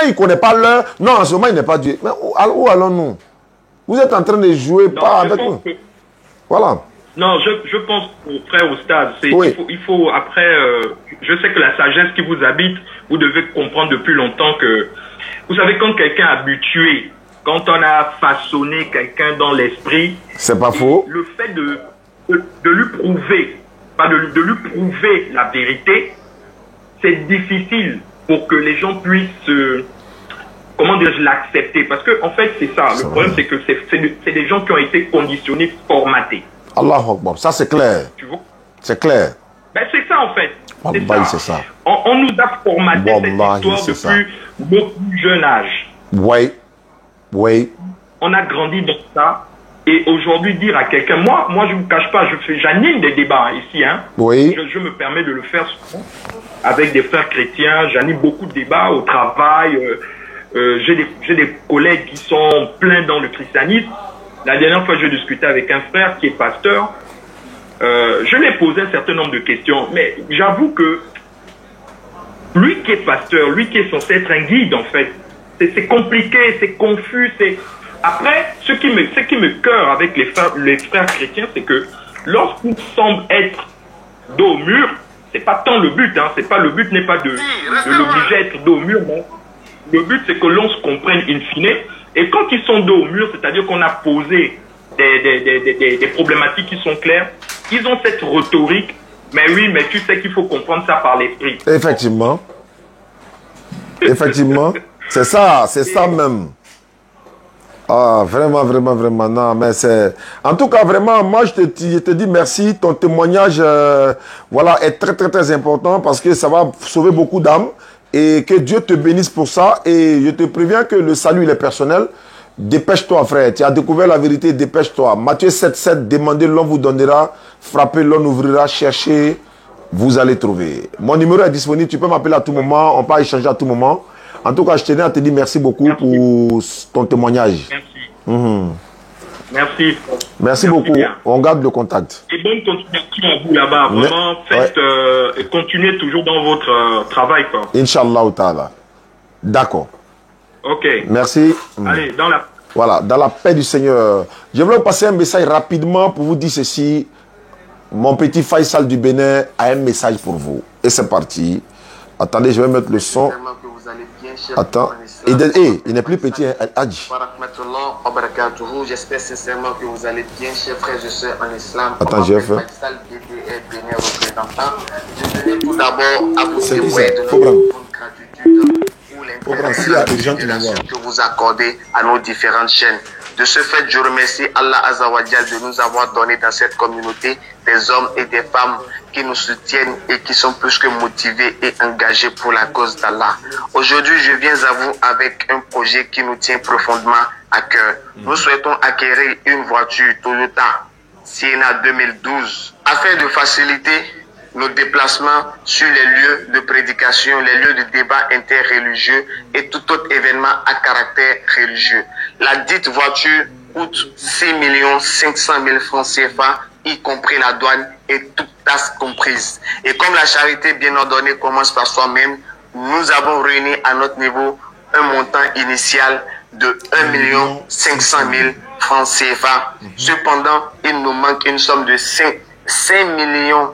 il ne connaît pas l'heure, non, en ce moment, il n'est pas Dieu. Mais où allons-nous? Vous êtes en train de jouer pas avec nous. Voilà. Non, je pense, frère Oustaz, il faut après, je sais que la sagesse qui vous habite, vous devez comprendre depuis longtemps que, vous savez, quand quelqu'un a habitué, quand on a façonné quelqu'un dans l'esprit, c'est pas faux. Le fait de lui prouver, pas de lui prouver la vérité, c'est difficile pour que les gens puissent, comment dire, l'accepter. Parce que, en fait, c'est ça. Le problème, c'est que c'est des gens qui ont été conditionnés, formatés. Allahu Akbar, ça c'est clair. C'est clair. Ben c'est ça en fait. C'est ça. On nous a formaté cette histoire depuis notre jeune âge. Oui. Oui. On a grandi dans ça. Et aujourd'hui, dire à quelqu'un, moi je ne vous cache pas, j'anime des débats ici. Hein. Oui. Je me permets de le faire souvent avec des frères chrétiens. J'anime beaucoup de débats au travail. J'ai des collègues qui sont pleins dans le christianisme. La dernière fois, je discutais avec un frère qui est pasteur. Je lui ai posé un certain nombre de questions, mais j'avoue que lui qui est pasteur, lui qui est censé être un guide, en fait, c'est compliqué, c'est confus. Après, ce qui me cœur avec les frères chrétiens, c'est que lorsqu'ils semblent être dos au mur, c'est pas tant le but, hein, le but n'est pas de l'obliger à être dos au mur, non. Le but, c'est que l'on se comprenne in fine. Et quand ils sont dos au mur, c'est-à-dire qu'on a posé des problématiques qui sont claires, ils ont cette rhétorique, mais oui, mais tu sais qu'il faut comprendre ça par l'esprit. Effectivement. Effectivement. C'est ça même. Ah, vraiment, non, mais c'est... En tout cas, vraiment, moi, je te dis merci. Ton témoignage, voilà, est très, très, très important parce que ça va sauver beaucoup d'âmes. Et que Dieu te bénisse pour ça. Et je te préviens que le salut, il est personnel. Dépêche-toi, frère. Tu as découvert la vérité, dépêche-toi. Matthieu 7,7, demandez, l'on vous donnera. Frappez, l'on ouvrira. Cherchez, vous allez trouver. Mon numéro est disponible. Tu peux m'appeler à tout moment. On peut échanger à tout moment. En tout cas, je tenais à te dire merci beaucoup pour ton témoignage. Merci. Merci. Merci beaucoup. Bien. On garde le contact. Et bonne continuation à vous là-bas. Vraiment, faites, continuez toujours dans votre travail. Inch'Allah ta'ala. D'accord. Ok. Merci. Allez, dans la... Voilà, dans la paix du Seigneur. Je voulais passer un message rapidement pour vous dire ceci. Mon petit Faisal du Bénin a un message pour vous. Et c'est parti. Attendez, je vais mettre le son. Attends. Il n'est plus petit, hein, Hadji. J'espère sincèrement que vous allez bien, chers frères et sœurs en islam. Attends, j'ai fait. Je tenais tout d'abord à vous témoigner de notre gratitude pour l'intérêt que vous accordez à nos différentes chaînes. De ce fait, je remercie Allah Azawajal de nous avoir donné dans cette communauté des hommes et des femmes qui nous soutiennent et qui sont plus que motivés et engagés pour la cause d'Allah. Aujourd'hui, je viens à vous avec un projet qui nous tient profondément à cœur. Nous souhaitons acquérir une voiture Toyota Sienna 2012 afin de faciliter nos déplacements sur les lieux de prédication, les lieux de débat interreligieux et tout autre événement à caractère religieux. La dite voiture coûte 6 500 000 francs CFA, y compris la douane et toute taxe comprise. Et comme la charité bien ordonnée commence par soi-même, nous avons réuni à notre niveau un montant initial de 1 500 000 francs CFA. Cependant, il nous manque une somme de 5 millions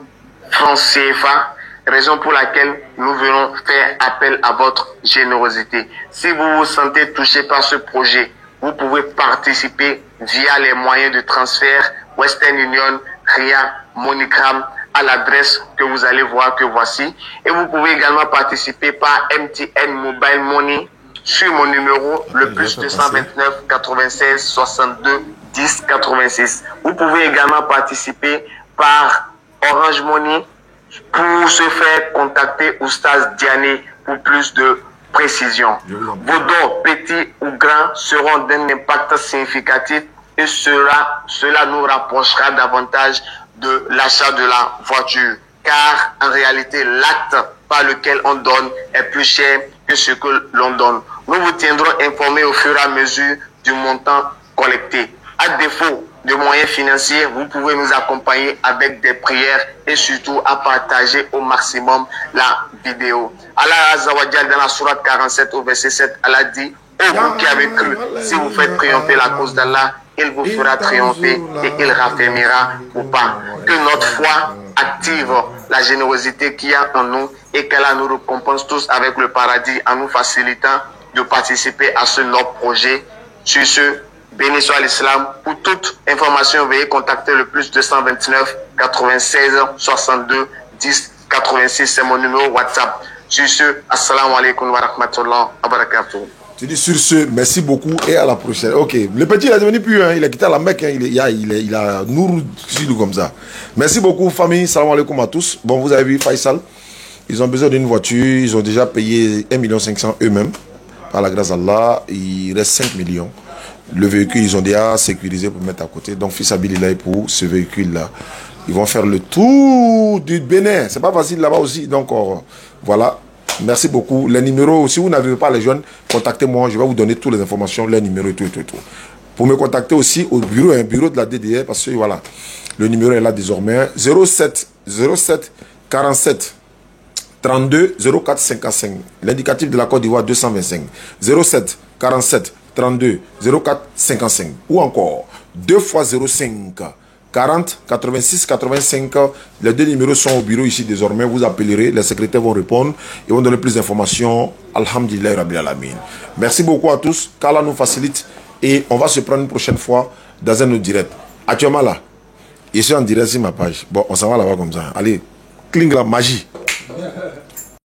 francs CFA, raison pour laquelle nous venons faire appel à votre générosité. Si vous vous sentez touché par ce projet, vous pouvez participer via les moyens de transfert Western Union, RIA, MoneyGram à l'adresse que vous allez voir que voici. Et vous pouvez également participer par MTN Mobile Money sur mon numéro le plus 229 96 62 10 86. Vous pouvez également participer par Orange Money pour se faire contacter Oustaz Diané pour plus de précision. Vos dons, petits ou grands, seront d'un impact significatif et cela nous rapprochera davantage de l'achat de la voiture. Car en réalité, l'acte par lequel on donne est plus cher que ce que l'on donne. Nous vous tiendrons informés au fur et à mesure du montant collecté. À défaut de moyens financiers, vous pouvez nous accompagner avec des prières et surtout à partager au maximum la vidéo. Allah Azawajal dans la sourate 47 au verset 7, Allah dit: ô vous qui avez cru, si vous faites triompher la cause d'Allah, il vous fera triompher et il raffermira vos pas. Que notre foi active la générosité qu'il y a en nous et qu'Allah nous récompense tous avec le paradis en nous facilitant de participer à ce noble projet. Sur ce, béni soit l'islam. Pour toute information, veuillez contacter le plus 229 96 62 10 86. C'est mon numéro WhatsApp. Sur ce, assalamu alaikum wa rahmatullahi wa barakatuh. Tu dis sur ce, merci beaucoup et à la prochaine. Ok, le petit il est devenu plus, hein, il a quitté la Mecque, hein, il a Nour comme ça. Merci beaucoup famille, salam alaikum à tous. Bon, vous avez vu Faisal, ils ont besoin d'une voiture, ils ont déjà payé 1 500 000 eux-mêmes. Par la grâce d'Allah, il reste 5 millions. Le véhicule, ils ont déjà sécurisé pour mettre à côté. Donc, fils Abilillah pour ce véhicule-là. Ils vont faire le tour du Bénin. C'est pas facile là-bas aussi. Donc, voilà. Merci beaucoup. Les numéros, si vous n'avez pas les jeunes, contactez-moi. Je vais vous donner toutes les informations, les numéros et tout. Pour me contacter aussi au bureau, un bureau de la DDR, parce que voilà, le numéro est là désormais. 07 47 32 04 55. L'indicatif de la Côte d'Ivoire 225. 07 47 32 04 55. Ou encore 2 fois 05 40 86 85. Les deux numéros sont au bureau ici désormais. Vous appellerez, les secrétaires vont répondre et vont donner plus d'informations. Alhamdulillah Rabbil Alamin. Merci beaucoup à tous. qu'Allah nous facilite et on va se prendre une prochaine fois dans un autre direct. Actuellement là, je suis en direct sur ma page. Bon, on s'en va là-bas comme ça. Allez, cling la magie.